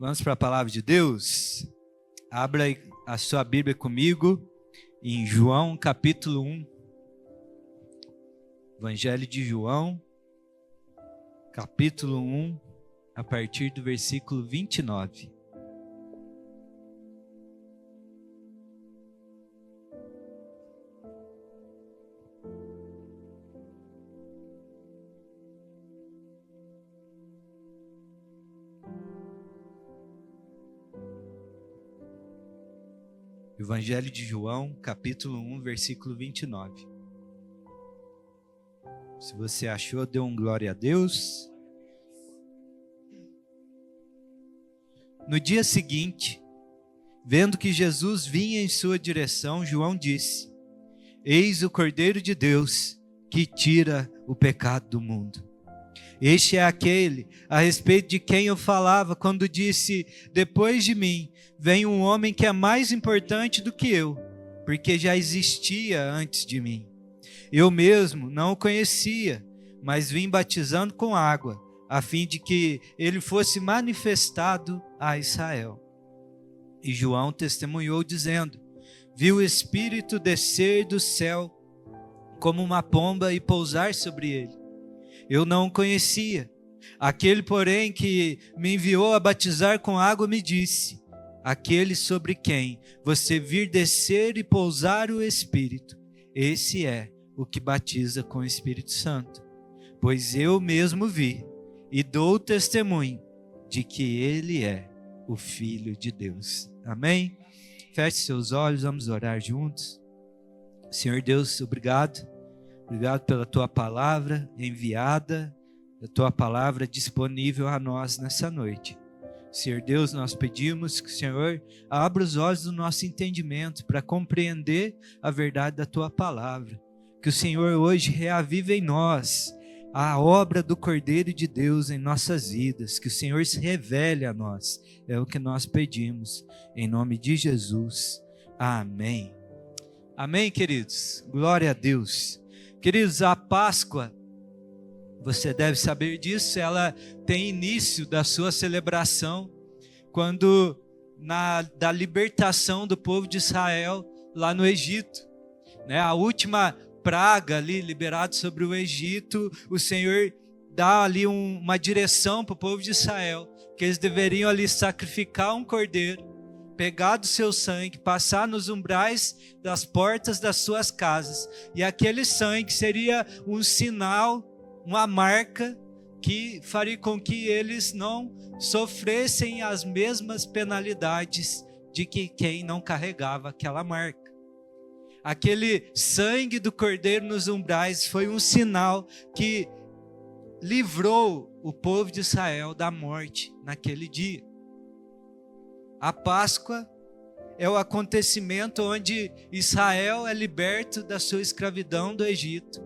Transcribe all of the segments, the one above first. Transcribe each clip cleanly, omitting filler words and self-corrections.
Vamos para a palavra de Deus? Abra a sua Bíblia comigo em João capítulo 1. Evangelho de João, capítulo 1, a partir do versículo 29. Evangelho de João, capítulo 1, versículo 29. Se você achou, dê um glória a Deus. No dia seguinte, vendo que Jesus vinha em sua direção, João disse: Eis o Cordeiro de Deus que tira o pecado do mundo. Este é aquele a respeito de quem eu falava quando disse: depois de mim vem um homem que é mais importante do que eu, porque já existia antes de mim. Eu mesmo não o conhecia, mas vim batizando com água, a fim de que ele fosse manifestado a Israel. E João testemunhou dizendo: vi o Espírito descer do céu como uma pomba e pousar sobre ele. Eu não o conhecia. Aquele, porém, que me enviou a batizar com água me disse: aquele sobre quem você vir descer e pousar o Espírito, esse é o que batiza com o Espírito Santo. Pois eu mesmo vi e dou testemunho de que ele é o Filho de Deus. Amém? Feche seus olhos, vamos orar juntos. Senhor Deus, obrigado. Obrigado pela tua palavra enviada, a tua palavra disponível a nós nessa noite. Senhor Deus, nós pedimos que o Senhor abra os olhos do nosso entendimento para compreender a verdade da tua palavra. Que o Senhor hoje reavive em nós a obra do Cordeiro de Deus em nossas vidas. Que o Senhor se revele a nós. É o que nós pedimos. Em nome de Jesus. Amém. Amém, queridos. Glória a Deus. Queridos, a Páscoa, você deve saber disso, ela tem início da sua celebração quando da libertação do povo de Israel lá no Egito, né? A última praga ali liberada sobre o Egito, o Senhor dá ali uma direção para o povo de Israel, que eles deveriam ali sacrificar um cordeiro, pegar do seu sangue, passar nos umbrais das portas das suas casas, e aquele sangue seria um sinal, uma marca que faria com que eles não sofressem as mesmas penalidades de que quem não carregava aquela marca. Aquele sangue do cordeiro nos umbrais foi um sinal que livrou o povo de Israel da morte naquele dia. A Páscoa é o acontecimento onde Israel é liberto da sua escravidão do Egito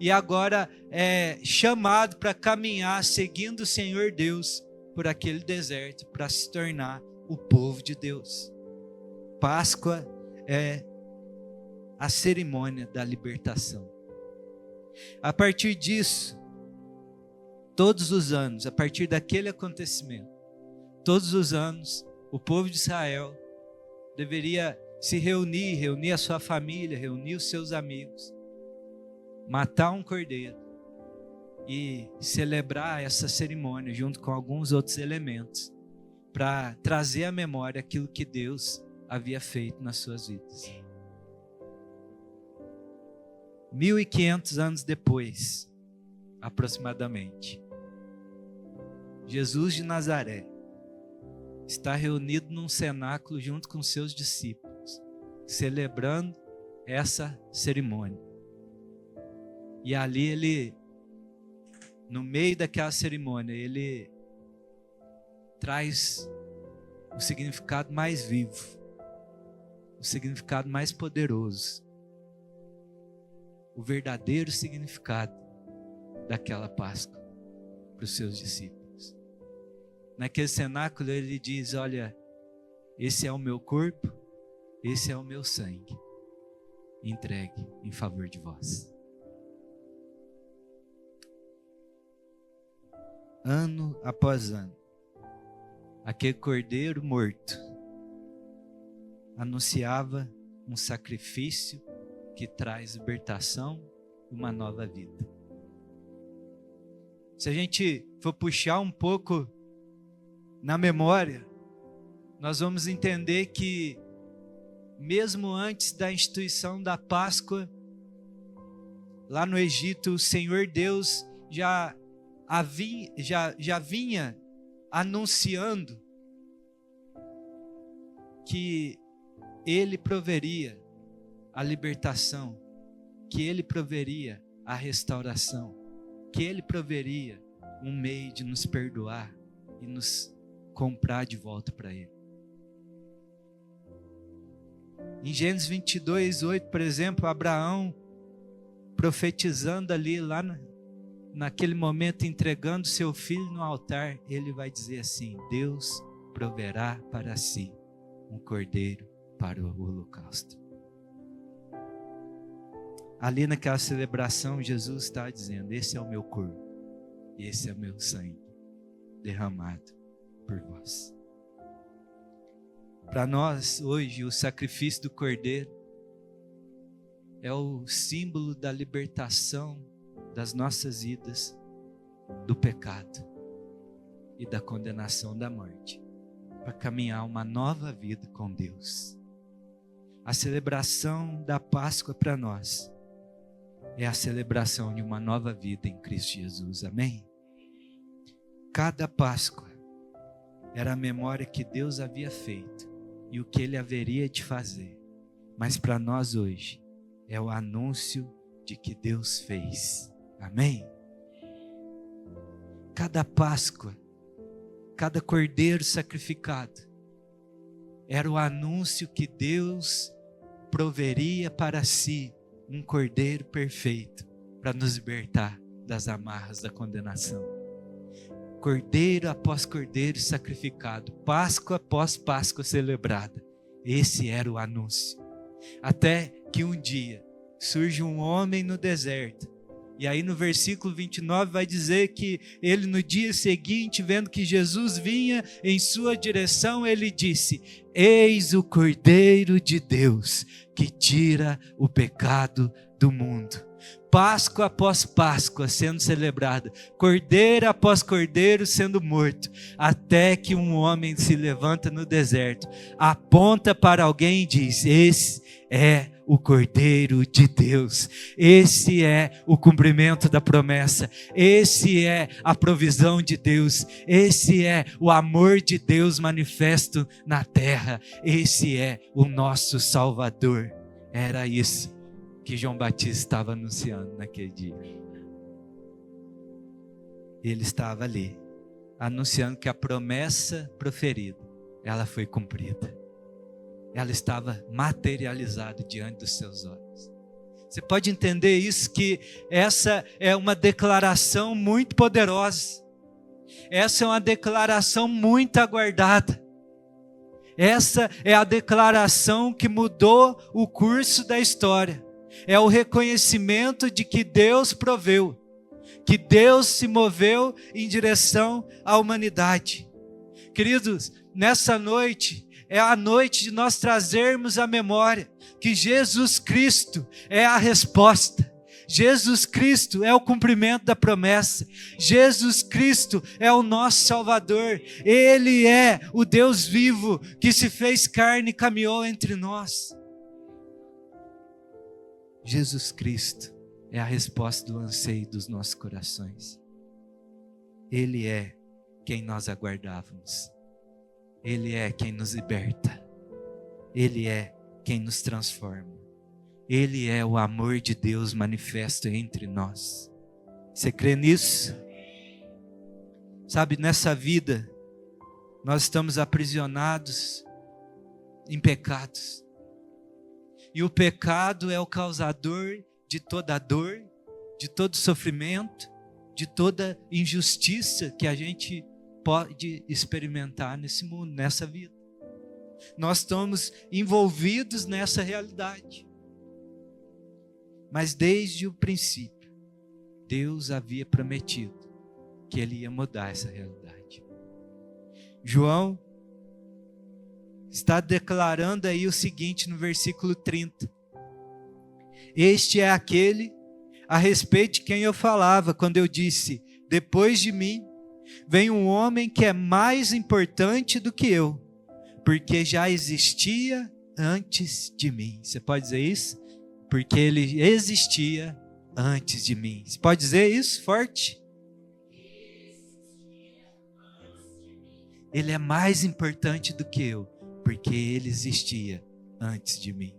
e agora é chamado para caminhar seguindo o Senhor Deus por aquele deserto para se tornar o povo de Deus. Páscoa é a cerimônia da libertação. A partir disso, todos os anos, a partir daquele acontecimento, todos os anos, o povo de Israel deveria se reunir a sua família, reunir os seus amigos, matar um cordeiro e celebrar essa cerimônia junto com alguns outros elementos para trazer à memória aquilo que Deus havia feito nas suas vidas. 1500 anos depois, aproximadamente, Jesus de Nazaré está reunido num cenáculo junto com seus discípulos, celebrando essa cerimônia. E ali ele, no meio daquela cerimônia, ele traz o significado mais vivo, o significado mais poderoso, o verdadeiro significado daquela Páscoa para os seus discípulos. Naquele cenáculo ele diz: olha, esse é o meu corpo, esse é o meu sangue, entregue em favor de vós. Ano após ano, aquele cordeiro morto, anunciava um sacrifício que traz libertação e uma nova vida. Se a gente for puxar um pouco na memória, nós vamos entender que mesmo antes da instituição da Páscoa, lá no Egito, o Senhor Deus já vinha anunciando que Ele proveria a libertação, que Ele proveria a restauração, que Ele proveria um meio de nos perdoar e nos comprar de volta para Ele. Em Gênesis 22, 8, por exemplo, Abraão profetizando ali, lá naquele momento, entregando seu filho no altar, ele vai dizer assim: Deus proverá para si um cordeiro para o holocausto. Ali naquela celebração, Jesus está dizendo: esse é o meu corpo, e esse é o meu sangue, derramado por vós. Para nós, hoje, o sacrifício do cordeiro é o símbolo da libertação das nossas vidas do pecado e da condenação da morte, para caminhar uma nova vida com Deus. A celebração da Páscoa para nós é a celebração de uma nova vida em Cristo Jesus, amém? Cada Páscoa era a memória que Deus havia feito e o que Ele haveria de fazer, mas para nós hoje é o anúncio de que Deus fez, amém? Cada Páscoa, cada cordeiro sacrificado, era o anúncio que Deus proveria para si um cordeiro perfeito para nos libertar das amarras da condenação. Cordeiro após cordeiro sacrificado, Páscoa após Páscoa celebrada. Esse era o anúncio. Até que um dia surge um homem no deserto. E aí no versículo 29 vai dizer que ele no dia seguinte, vendo que Jesus vinha em sua direção, ele disse: eis o Cordeiro de Deus que tira o pecado do mundo. Páscoa após Páscoa sendo celebrada, cordeiro após cordeiro sendo morto, até que um homem se levanta no deserto, aponta para alguém e diz: esse é o Cordeiro de Deus, esse é o cumprimento da promessa, esse é a provisão de Deus, esse é o amor de Deus manifesto na terra, esse é o nosso Salvador. Era isso que João Batista estava anunciando naquele dia. Ele estava ali, anunciando que a promessa proferida, ela foi cumprida. Ela estava materializada diante dos seus olhos. Você pode entender isso, que essa é uma declaração muito poderosa. Essa é uma declaração muito aguardada. Essa é a declaração que mudou o curso da história. É o reconhecimento de que Deus proveu, que Deus se moveu em direção à humanidade. Queridos, nessa noite, é a noite de nós trazermos à memória que Jesus Cristo é a resposta. Jesus Cristo é o cumprimento da promessa. Jesus Cristo é o nosso Salvador. Ele é o Deus vivo que se fez carne e caminhou entre nós. Jesus Cristo é a resposta do anseio dos nossos corações. Ele é quem nós aguardávamos. Ele é quem nos liberta. Ele é quem nos transforma. Ele é o amor de Deus manifesto entre nós. Você crê nisso? Sabe, nessa vida, nós estamos aprisionados em pecados. E o pecado é o causador de toda dor, de todo sofrimento, de toda injustiça que a gente pode experimentar nesse mundo, nessa vida. Nós estamos envolvidos nessa realidade. Mas desde o princípio, Deus havia prometido que Ele ia mudar essa realidade. João está declarando aí o seguinte no versículo 30. Este é aquele a respeito de quem eu falava quando eu disse: depois de mim vem um homem que é mais importante do que eu, porque já existia antes de mim. Você pode dizer isso? Porque ele existia antes de mim. Você pode dizer isso forte? Ele é mais importante do que eu, porque ele existia antes de mim.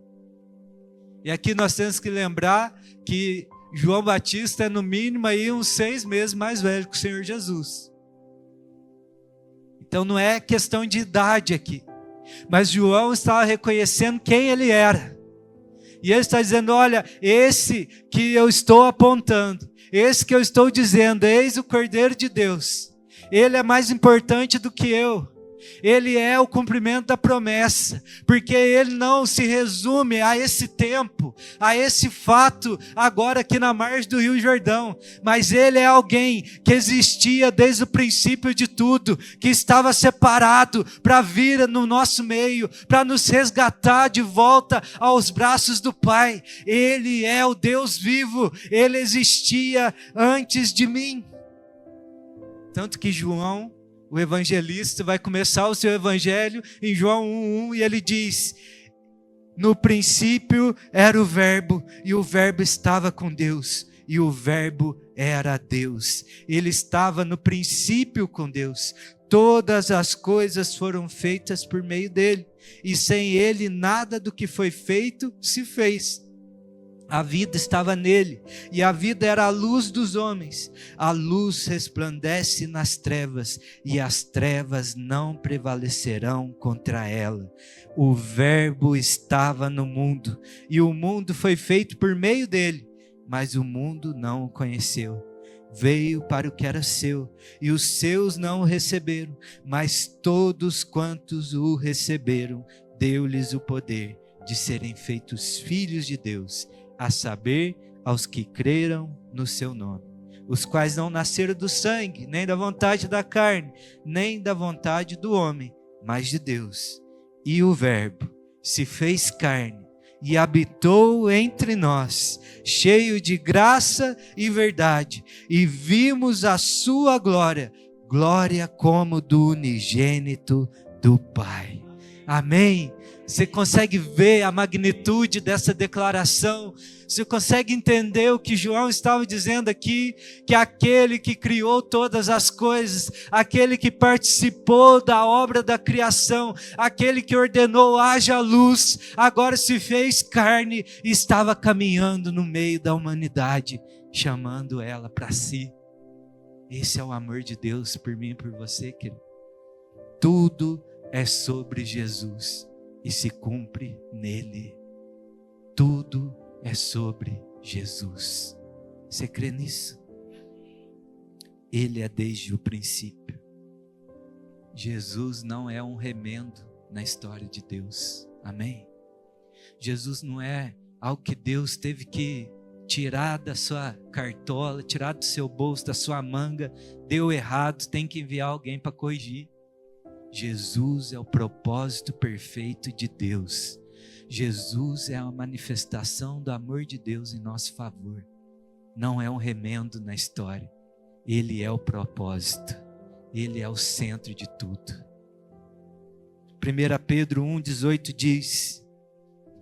E aqui nós temos que lembrar que João Batista é no mínimo aí uns 6 meses mais velho que o Senhor Jesus. Então não é questão de idade aqui, mas João estava reconhecendo quem ele era. E ele está dizendo: olha, esse que eu estou apontando, esse que eu estou dizendo, eis o Cordeiro de Deus. Ele é mais importante do que eu. Ele é o cumprimento da promessa, porque ele não se resume a esse tempo, a esse fato agora aqui na margem do Rio Jordão, mas ele é alguém que existia desde o princípio de tudo, que estava separado para vir no nosso meio, para nos resgatar de volta aos braços do Pai. Ele é o Deus vivo, ele existia antes de mim. Tanto que João, o evangelista, vai começar o seu evangelho em João 1:1 e ele diz: no princípio era o verbo, e o verbo estava com Deus, e o verbo era Deus. Ele estava no princípio com Deus. Todas as coisas foram feitas por meio dele, e sem ele nada do que foi feito se fez. A vida estava nele, e a vida era a luz dos homens. A luz resplandece nas trevas, e as trevas não prevalecerão contra ela. O Verbo estava no mundo, e o mundo foi feito por meio dele, mas o mundo não o conheceu. Veio para o que era seu, e os seus não o receberam, mas todos quantos o receberam, deu-lhes o poder de serem feitos filhos de Deus, a saber, aos que creram no seu nome, os quais não nasceram do sangue, nem da vontade da carne, nem da vontade do homem, mas de Deus. E o Verbo se fez carne e habitou entre nós, cheio de graça e verdade, e vimos a sua glória, glória como do unigênito do Pai. Amém? Você consegue ver a magnitude dessa declaração? Você consegue entender o que João estava dizendo aqui? Que aquele que criou todas as coisas, aquele que participou da obra da criação, aquele que ordenou haja luz, agora se fez carne e estava caminhando no meio da humanidade, chamando ela para si. Esse é o amor de Deus por mim e por você, querido. Tudo é sobre Jesus e se cumpre nele. Tudo é sobre Jesus. Você crê nisso? Ele é desde o princípio. Jesus não é um remendo na história de Deus. Amém? Jesus não é algo que Deus teve que tirar da sua cartola, tirar do seu bolso, da sua manga. Deu errado, tem que enviar alguém para corrigir. Jesus é o propósito perfeito de Deus. Jesus é a manifestação do amor de Deus em nosso favor. Não é um remendo na história. Ele é o propósito. Ele é o centro de tudo. 1 Pedro 1,18 diz: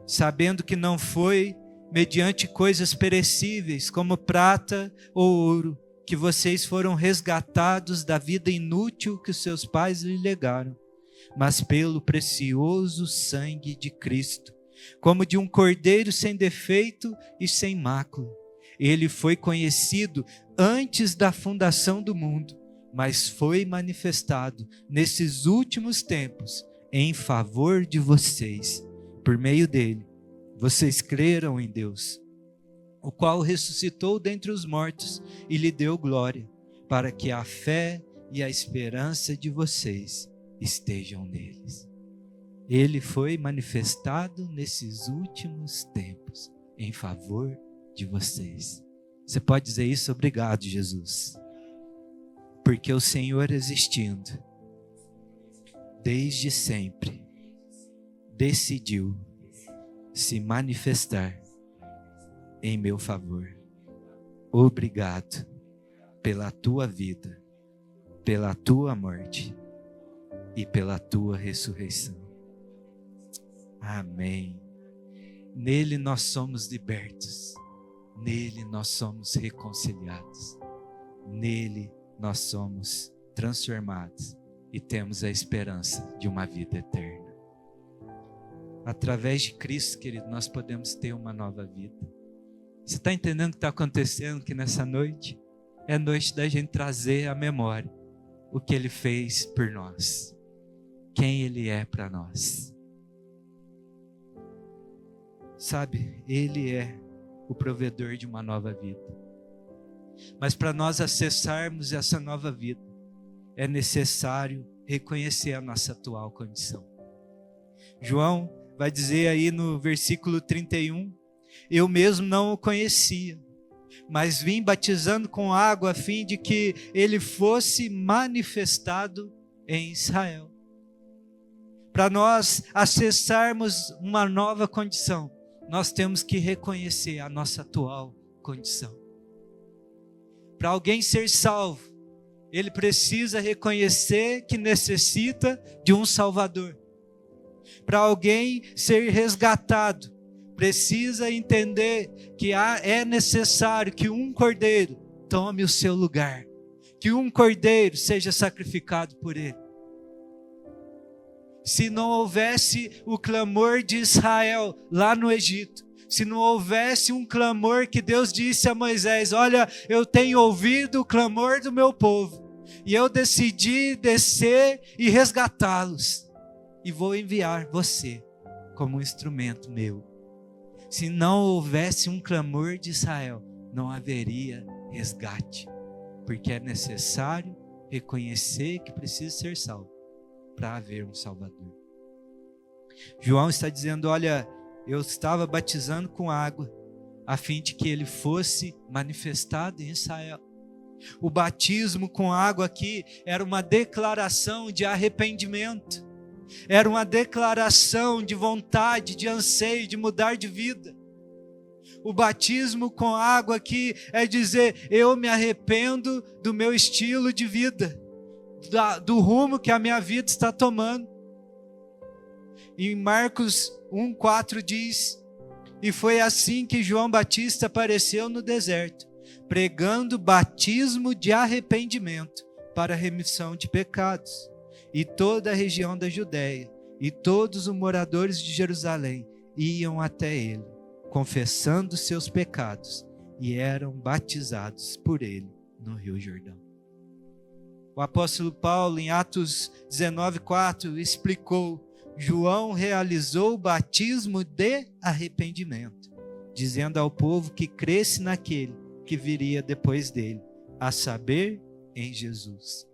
sabendo que não foi mediante coisas perecíveis, como prata ou ouro, que vocês foram resgatados da vida inútil que os seus pais lhe legaram, mas pelo precioso sangue de Cristo, como de um cordeiro sem defeito e sem mácula. Ele foi conhecido antes da fundação do mundo, mas foi manifestado nesses últimos tempos em favor de vocês. Por meio dele, vocês creram em Deus, o qual ressuscitou dentre os mortos e lhe deu glória, para que a fé e a esperança de vocês estejam neles. Ele foi manifestado nesses últimos tempos em favor de vocês. Você pode dizer isso? Obrigado, Jesus. Porque o Senhor existindo, desde sempre, decidiu se manifestar em meu favor. Obrigado pela tua vida, pela tua morte e pela tua ressurreição. Amém. Nele nós somos libertos, nele nós somos reconciliados, nele nós somos transformados e temos a esperança de uma vida eterna. Através de Cristo, querido, nós podemos ter uma nova vida. Você está entendendo o que está acontecendo aqui nessa noite? É noite da gente trazer à memória o que Ele fez por nós, quem Ele é para nós. Sabe, Ele é o provedor de uma nova vida. Mas para nós acessarmos essa nova vida, é necessário reconhecer a nossa atual condição. João vai dizer aí no versículo 31, eu mesmo não o conhecia, mas vim batizando com água a fim de que ele fosse manifestado em Israel. Para nós acessarmos uma nova condição, nós temos que reconhecer a nossa atual condição. Para alguém ser salvo, ele precisa reconhecer que necessita de um Salvador. Para alguém ser resgatado, precisa entender que é necessário que um cordeiro tome o seu lugar, que um cordeiro seja sacrificado por ele. Se não houvesse o clamor de Israel lá no Egito, se não houvesse um clamor que Deus disse a Moisés, olha, eu tenho ouvido o clamor do meu povo, e eu decidi descer e resgatá-los, e vou enviar você como um instrumento meu. Se não houvesse um clamor de Israel, não haveria resgate, porque é necessário reconhecer que precisa ser salvo para haver um Salvador. João está dizendo, olha, eu estava batizando com água, a fim de que ele fosse manifestado em Israel. O batismo com água aqui era uma declaração de arrependimento, era uma declaração de vontade, de anseio, de mudar de vida. O batismo com água aqui é dizer, eu me arrependo do meu estilo de vida, do rumo que a minha vida está tomando. Em Marcos 1:4 diz, e foi assim que João Batista apareceu no deserto, pregando batismo de arrependimento para a remissão de pecados. E toda a região da Judéia e todos os moradores de Jerusalém iam até ele, confessando seus pecados, e eram batizados por ele no Rio Jordão. O apóstolo Paulo, em Atos 19:4, explicou, João realizou o batismo de arrependimento, dizendo ao povo que cresce naquele que viria depois dele, a saber, em Jesus.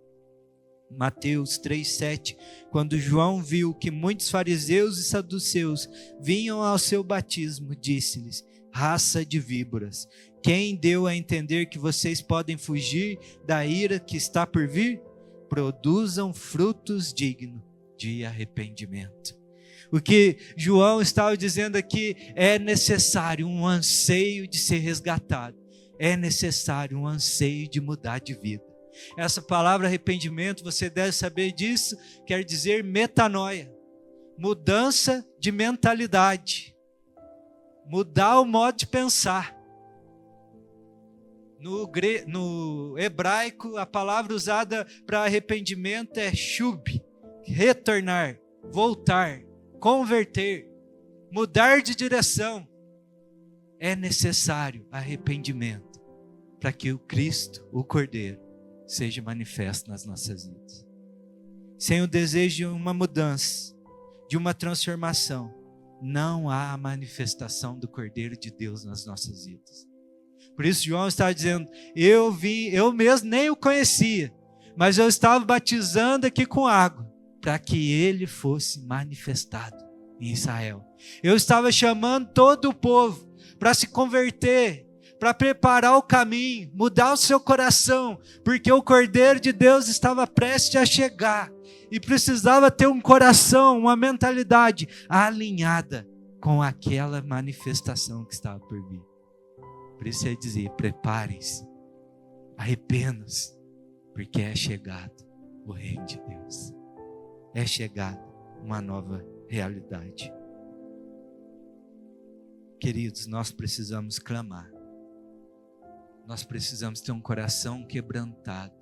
Mateus 3:7, quando João viu que muitos fariseus e saduceus vinham ao seu batismo, disse-lhes, raça de víboras, quem deu a entender que vocês podem fugir da ira que está por vir? Produzam frutos dignos de arrependimento. O que João estava dizendo aqui, é necessário um anseio de ser resgatado, é necessário um anseio de mudar de vida. Essa palavra arrependimento, você deve saber disso, quer dizer metanoia, mudança de mentalidade, mudar o modo de pensar. No hebraico, a palavra usada para arrependimento é shub, retornar, voltar, converter, mudar de direção. É necessário arrependimento para que o Cristo, o Cordeiro, seja manifesto nas nossas vidas. Sem o desejo de uma mudança, de uma transformação, não há a manifestação do Cordeiro de Deus nas nossas vidas. Por isso João estava dizendo, eu mesmo nem o conhecia, mas eu estava batizando aqui com água, para que ele fosse manifestado em Israel. Eu estava chamando todo o povo para se converter, para preparar o caminho, mudar o seu coração, porque o Cordeiro de Deus estava prestes a chegar, e precisava ter um coração, uma mentalidade alinhada com aquela manifestação que estava por vir. Por isso ele dizia: preparem-se, arrependam-se, porque é chegado o reino de Deus. É chegado uma nova realidade. Queridos, nós precisamos clamar. Nós precisamos ter um coração quebrantado.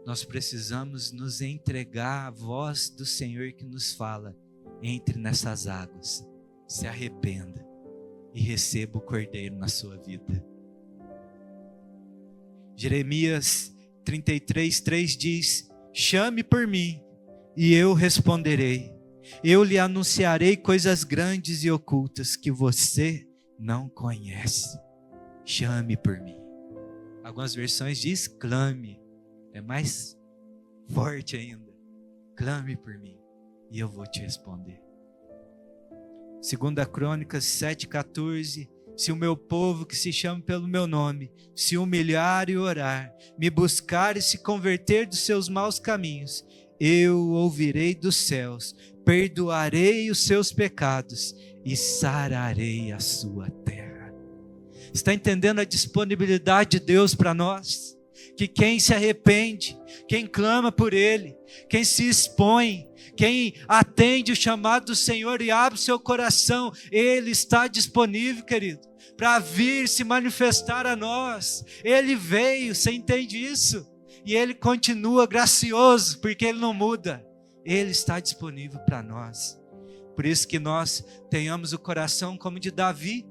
Nós precisamos nos entregar à voz do Senhor que nos fala: entre nessas águas, se arrependa e receba o Cordeiro na sua vida. Jeremias 33:3 diz: chame por mim e eu responderei. Eu lhe anunciarei coisas grandes e ocultas que você não conhece. Chame por mim. Algumas versões diz clame. É mais forte ainda. Clame por mim e eu vou te responder. 2 Crônicas 7:14. Se o meu povo que se chama pelo meu nome se humilhar e orar, me buscar e se converter dos seus maus caminhos, eu ouvirei dos céus, perdoarei os seus pecados e sararei a sua terra. Está entendendo a disponibilidade de Deus para nós? Que quem se arrepende, quem clama por Ele, quem se expõe, quem atende o chamado do Senhor e abre o seu coração, Ele está disponível, querido, para vir se manifestar a nós. Ele veio, você entende isso? E Ele continua gracioso, porque Ele não muda. Ele está disponível para nós. Por isso que nós tenhamos o coração como de Davi,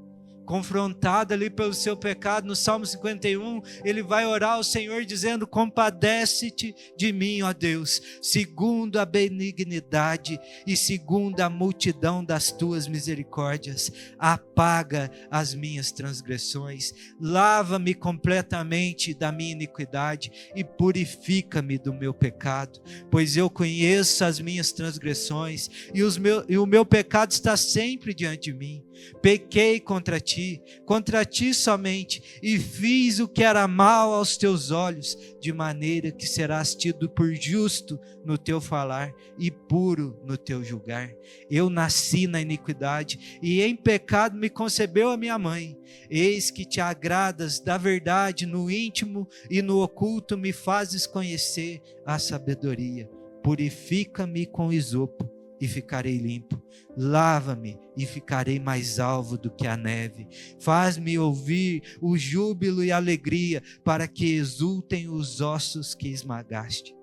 confrontado ali pelo seu pecado. No Salmo 51, ele vai orar ao Senhor dizendo: compadece-te de mim, ó Deus, segundo a benignidade e segundo a multidão das tuas misericórdias, apaga as minhas transgressões, lava-me completamente da minha iniquidade e purifica-me do meu pecado, pois eu conheço as minhas transgressões e o meu pecado está sempre diante de mim. Pequei contra ti somente, e fiz o que era mal aos teus olhos, de maneira que serás tido por justo no teu falar e puro no teu julgar. Eu nasci na iniquidade, e em pecado me concebeu a minha mãe. Eis que te agradas da verdade no íntimo, e no oculto me fazes conhecer a sabedoria. Purifica-me com isopo, e ficarei limpo. Lava-me e ficarei mais alvo do que a neve. Faz-me ouvir o júbilo e a alegria, para que exultem os ossos que esmagaste.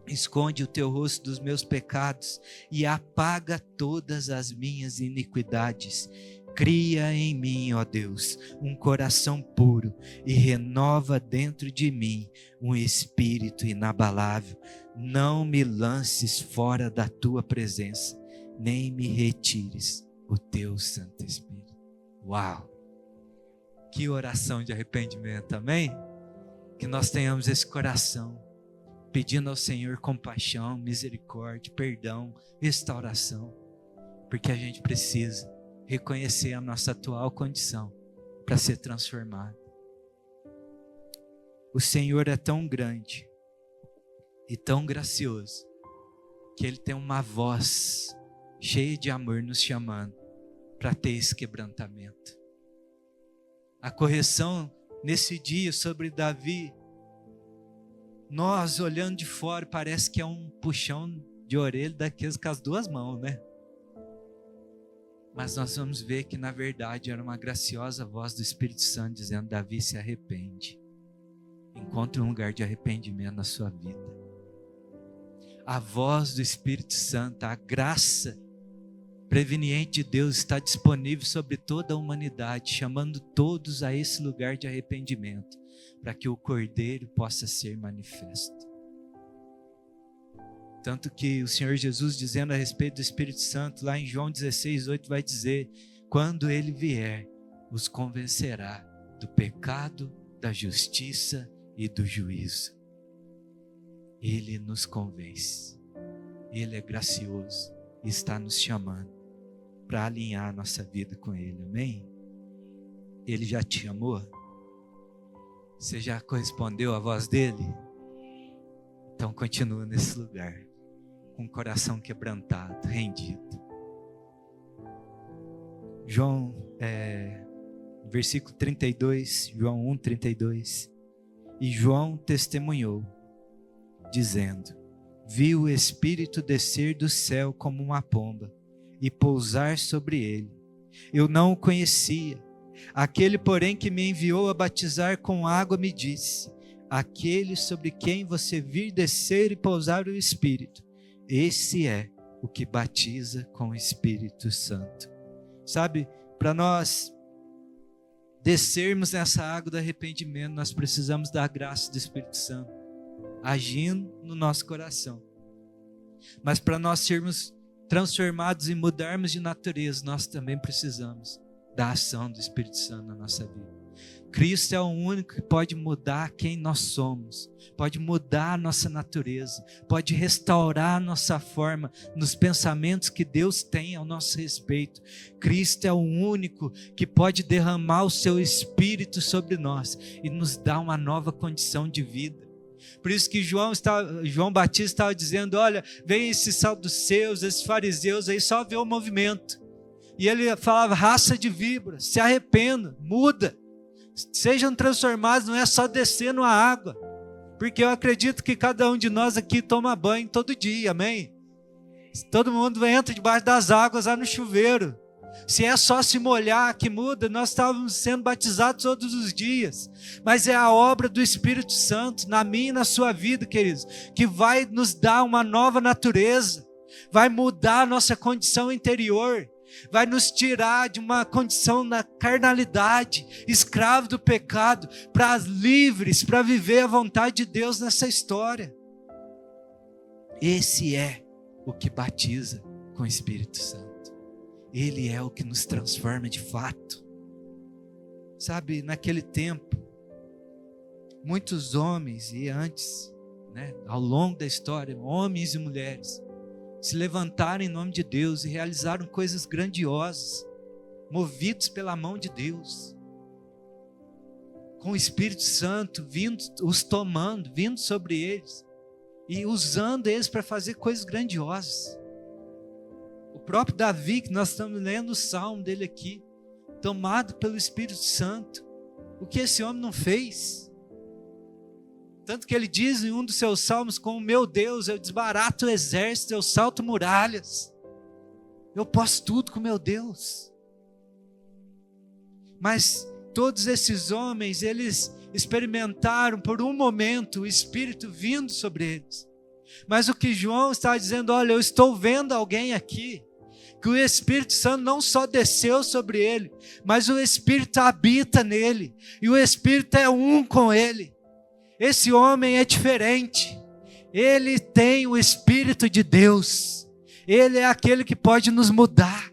Esconde o teu rosto dos meus pecados e apaga todas as minhas iniquidades. Cria em mim, ó Deus, um coração puro e renova dentro de mim um espírito inabalável. Não me lances fora da tua presença, nem me retires o teu Santo Espírito. Uau! Que oração de arrependimento, amém? Que nós tenhamos esse coração, pedindo ao Senhor compaixão, misericórdia, perdão, restauração, porque a gente precisa reconhecer a nossa atual condição para ser transformado. O Senhor é tão grande e tão gracioso que Ele tem uma voz cheia de amor nos chamando para ter esse quebrantamento. A correção nesse dia sobre Davi, nós olhando de fora parece que é um puxão de orelha daqueles com as duas mãos, né? Mas nós vamos ver que na verdade era uma graciosa voz do Espírito Santo dizendo: Davi, se arrepende. Encontre um lugar de arrependimento na sua vida. A voz do Espírito Santo, a graça preveniente de Deus está disponível sobre toda a humanidade, chamando todos a esse lugar de arrependimento, para que o Cordeiro possa ser manifesto. Tanto que o Senhor Jesus, dizendo a respeito do Espírito Santo, lá em João 16:8, vai dizer: quando Ele vier, os convencerá do pecado, da justiça e do juízo. Ele nos convence. Ele é gracioso e está nos chamando para alinhar a nossa vida com Ele, amém? Ele já te amou? Você já correspondeu à voz dele? Então continua nesse lugar, com o coração quebrantado, rendido. João, versículo 32, João 1:32. E João testemunhou, dizendo: vi o Espírito descer do céu como uma pomba e pousar sobre ele. Eu não o conhecia. Aquele, porém, que me enviou a batizar com água me disse: aquele sobre quem você vir descer e pousar o Espírito, esse é o que batiza com o Espírito Santo. Sabe, para nós descermos nessa água do arrependimento, nós precisamos da graça do Espírito Santo agindo no nosso coração. Mas para nós sermos transformados e mudarmos de natureza, nós também precisamos da ação do Espírito Santo na nossa vida. Cristo é o único que pode mudar quem nós somos, pode mudar a nossa natureza, pode restaurar a nossa forma nos pensamentos que Deus tem ao nosso respeito. Cristo é o único que pode derramar o seu Espírito sobre nós e nos dar uma nova condição de vida. Por isso que João Batista estava dizendo: olha, vem esses saduceus, esses fariseus aí, só vê o movimento. E ele falava: raça de víboras, se arrependam, muda, sejam transformados, não é só descendo a água, porque eu acredito que cada um de nós aqui toma banho todo dia, amém? Todo mundo entra debaixo das águas lá no chuveiro. Se é só se molhar que muda, nós estávamos sendo batizados todos os dias. Mas é a obra do Espírito Santo na minha e na sua vida, queridos, que vai nos dar uma nova natureza, vai mudar a nossa condição interior, vai nos tirar de uma condição na carnalidade, escravo do pecado, para livres, para viver a vontade de Deus nessa história. Esse é o que batiza com o Espírito Santo. Ele é o que nos transforma de fato. Sabe, naquele tempo, muitos homens, e antes, ao longo da história, homens e mulheres, se levantaram em nome de Deus e realizaram coisas grandiosas, movidos pela mão de Deus, com o Espírito Santo vindo, os tomando, vindo sobre eles, e usando eles para fazer coisas grandiosas. O próprio Davi, que nós estamos lendo o salmo dele aqui, tomado pelo Espírito Santo, o que esse homem não fez? Tanto que ele diz em um dos seus salmos: com o meu Deus eu desbarato o exército, eu salto muralhas, eu posso tudo com o meu Deus. Mas todos esses homens, eles experimentaram por um momento o Espírito vindo sobre eles. Mas o que João está dizendo: olha, eu estou vendo alguém aqui, que o Espírito Santo não só desceu sobre ele, mas o Espírito habita nele, e o Espírito é um com ele. Esse homem é diferente, ele tem o Espírito de Deus, ele é aquele que pode nos mudar.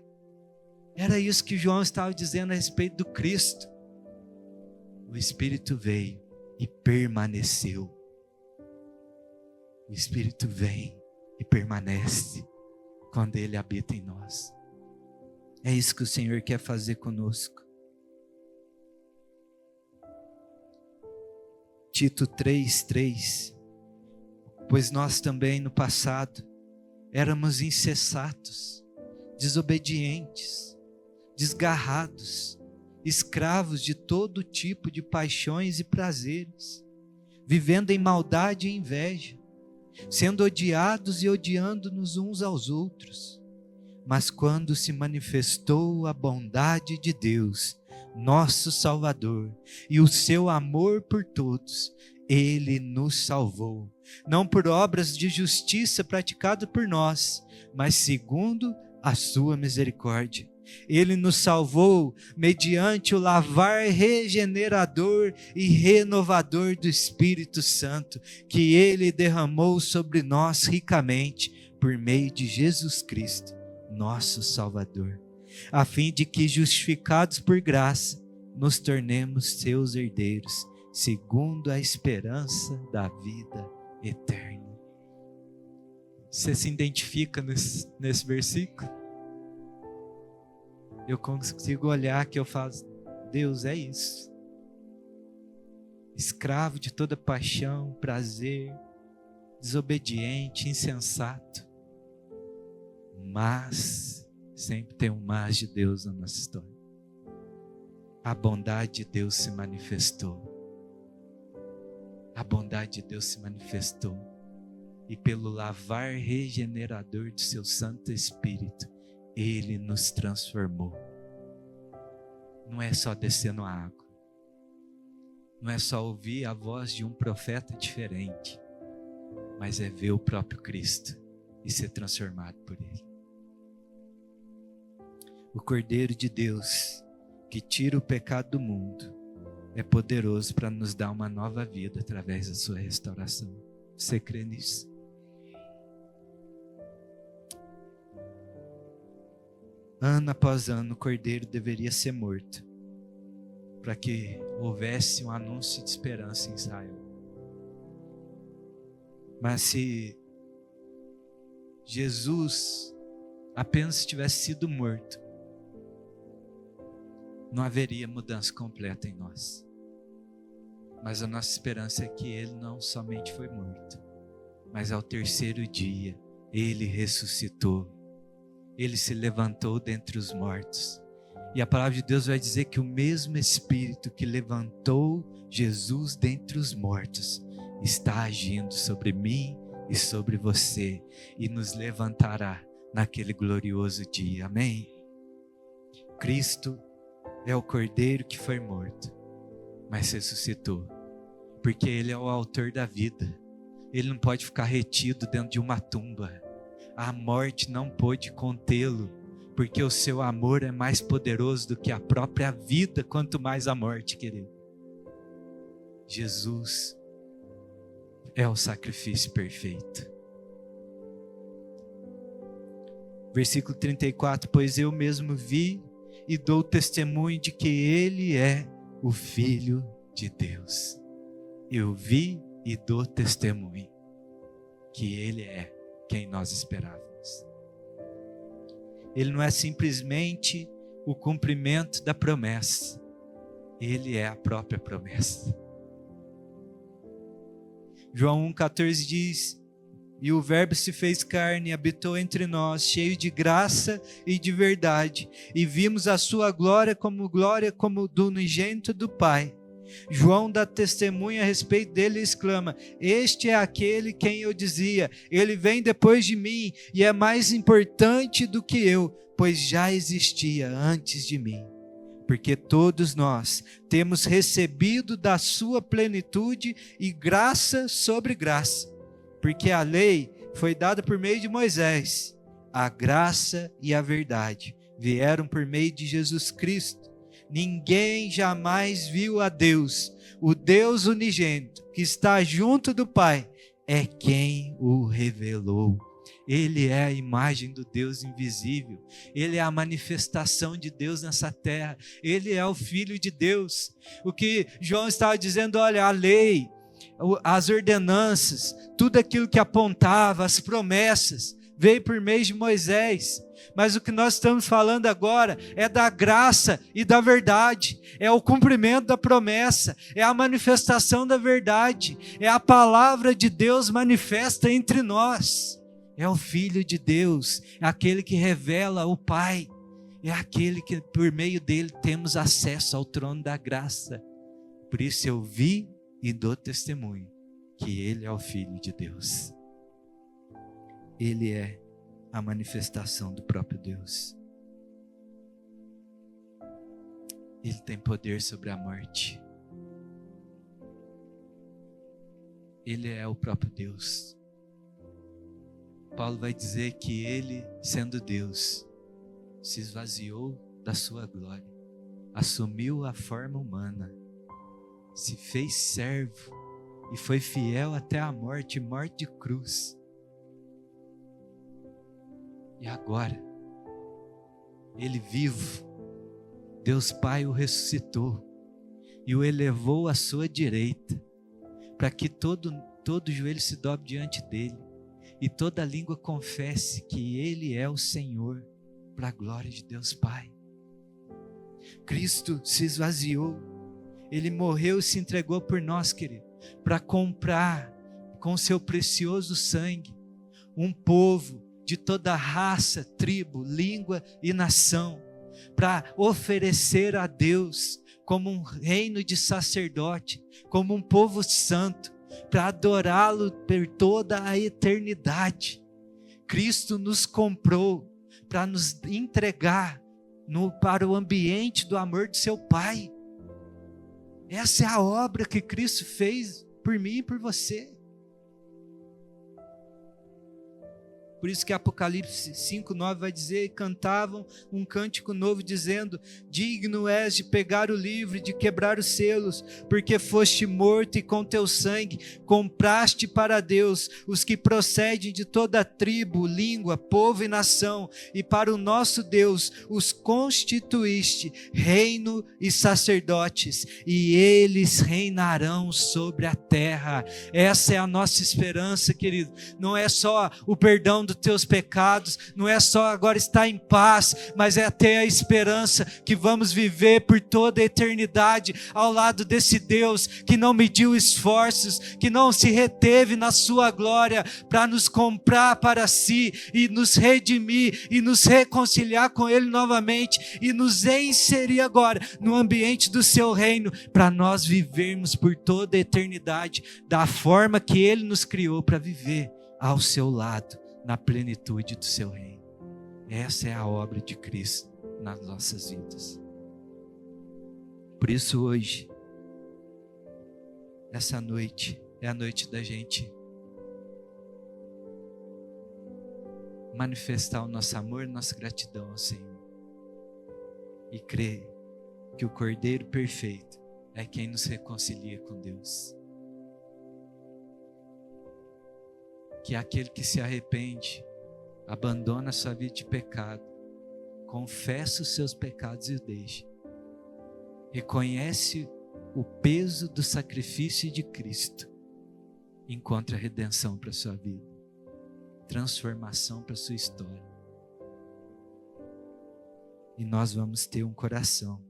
Era isso que João estava dizendo a respeito do Cristo. O Espírito veio e permaneceu. O Espírito vem e permanece quando Ele habita em nós. É isso que o Senhor quer fazer conosco. Tito 3:3. Pois nós também no passado éramos insensatos, desobedientes, desgarrados, escravos de todo tipo de paixões e prazeres, vivendo em maldade e inveja, sendo odiados e odiando-nos uns aos outros. Mas quando se manifestou a bondade de Deus, nosso Salvador, e o seu amor por todos, Ele nos salvou, não por obras de justiça praticadas por nós, mas segundo a sua misericórdia. Ele nos salvou mediante o lavar regenerador e renovador do Espírito Santo, que Ele derramou sobre nós ricamente, por meio de Jesus Cristo, nosso Salvador, a fim de que, justificados por graça, nos tornemos seus herdeiros, segundo a esperança da vida eterna. Você se identifica nesse versículo? Eu consigo olhar que eu falo: Deus, é isso. Escravo de toda paixão, prazer, desobediente, insensato. Mas, sempre tem um mas de Deus na nossa história. A bondade de Deus se manifestou. A bondade de Deus se manifestou. E pelo lavar regenerador do seu Santo Espírito, Ele nos transformou. Não é só descer na água. Não é só ouvir a voz de um profeta diferente. Mas é ver o próprio Cristo e ser transformado por Ele. O Cordeiro de Deus, que tira o pecado do mundo, é poderoso para nos dar uma nova vida através da sua restauração. Você crê nisso? Ano após ano, o Cordeiro deveria ser morto, para que houvesse um anúncio de esperança em Israel. Mas se Jesus apenas tivesse sido morto, não haveria mudança completa em nós. Mas a nossa esperança é que Ele não somente foi morto, mas ao terceiro dia, Ele ressuscitou. Ele se levantou dentre os mortos. E a palavra de Deus vai dizer que o mesmo Espírito que levantou Jesus dentre os mortos está agindo sobre mim e sobre você e nos levantará naquele glorioso dia. Amém? Cristo é o Cordeiro que foi morto, mas ressuscitou, porque Ele é o autor da vida. Ele não pode ficar retido dentro de uma tumba. A morte não pôde contê-lo, porque o seu amor é mais poderoso do que a própria vida, quanto mais a morte, querido. Jesus é o sacrifício perfeito. Versículo 34, pois eu mesmo vi e dou testemunho de que Ele é o Filho de Deus. Eu vi e dou testemunho que Ele é quem nós esperávamos. Ele não é simplesmente o cumprimento da promessa. Ele é a própria promessa. João 1,14 diz: e o Verbo se fez carne e habitou entre nós, cheio de graça e de verdade, e vimos a sua glória como do unigênito do Pai. João dá testemunho a respeito dele e exclama: este é aquele quem eu dizia, ele vem depois de mim e é mais importante do que eu, pois já existia antes de mim. Porque todos nós temos recebido da sua plenitude e graça sobre graça. Porque a lei foi dada por meio de Moisés, a graça e a verdade vieram por meio de Jesus Cristo. Ninguém jamais viu a Deus, o Deus unigênito, que está junto do Pai, é quem o revelou. Ele é a imagem do Deus invisível, Ele é a manifestação de Deus nessa terra, Ele é o Filho de Deus. O que João estava dizendo, olha, a lei, as ordenanças, tudo aquilo que apontava, as promessas, veio por meio de Moisés. Mas o que nós estamos falando agora é da graça e da verdade, é o cumprimento da promessa, é a manifestação da verdade, é a palavra de Deus manifesta entre nós. É o Filho de Deus, é aquele que revela o Pai, é aquele que por meio dele temos acesso ao trono da graça. Por isso eu vi e dou testemunho que Ele é o Filho de Deus. Ele é a manifestação do próprio Deus. Ele tem poder sobre a morte. Ele é o próprio Deus. Paulo vai dizer que Ele, sendo Deus, se esvaziou da sua glória, assumiu a forma humana, se fez servo e foi fiel até a morte, morte de cruz. E agora, Ele vivo, Deus Pai o ressuscitou e o elevou à sua direita, para que todo joelho se dobre diante dele e toda língua confesse que Ele é o Senhor, para a glória de Deus Pai. Cristo se esvaziou, Ele morreu e se entregou por nós, querido, para comprar com seu precioso sangue um povo de toda raça, tribo, língua e nação, para oferecer a Deus como um reino de sacerdote, como um povo santo, para adorá-lo por toda a eternidade. Cristo nos comprou para nos entregar para o ambiente do amor do seu Pai. Essa é a obra que Cristo fez por mim e por você. Por isso que Apocalipse 5:9 vai dizer: e cantavam um cântico novo dizendo: digno és de pegar o livro e de quebrar os selos, porque foste morto e com teu sangue compraste para Deus os que procedem de toda tribo, língua, povo e nação, e para o nosso Deus os constituíste reino e sacerdotes, e eles reinarão sobre a terra. Essa é a nossa esperança, querido. Não é só o perdão dos teus pecados, não é só agora estar em paz, mas é ter a esperança que vamos viver por toda a eternidade ao lado desse Deus que não mediu esforços, que não se reteve na sua glória para nos comprar para si e nos redimir e nos reconciliar com Ele novamente e nos inserir agora no ambiente do seu reino, para nós vivermos por toda a eternidade da forma que Ele nos criou para viver ao seu lado, na plenitude do seu reino. Essa é a obra de Cristo nas nossas vidas. Por isso hoje, essa noite é a noite da gente manifestar o nosso amor e nossa gratidão ao Senhor e crer que o Cordeiro perfeito é quem nos reconcilia com Deus. Que é aquele que se arrepende, abandona a sua vida de pecado, confessa os seus pecados e o deixa, reconhece o peso do sacrifício de Cristo, encontra redenção para a sua vida, transformação para a sua história. E nós vamos ter um coração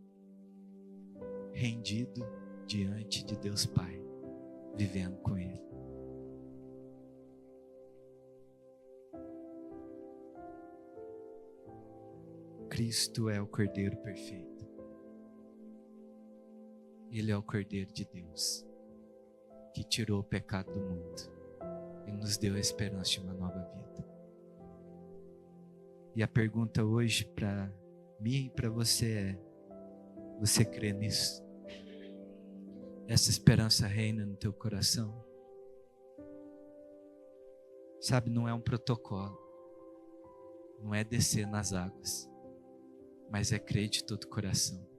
rendido diante de Deus Pai, vivendo com Ele. Cristo é o Cordeiro perfeito. Ele é o Cordeiro de Deus, que tirou o pecado do mundo e nos deu a esperança de uma nova vida. E a pergunta hoje para mim e para você é: você crê nisso? Essa esperança reina no teu coração? Sabe, não é um protocolo, não é descer nas águas, mas é crer de todo o coração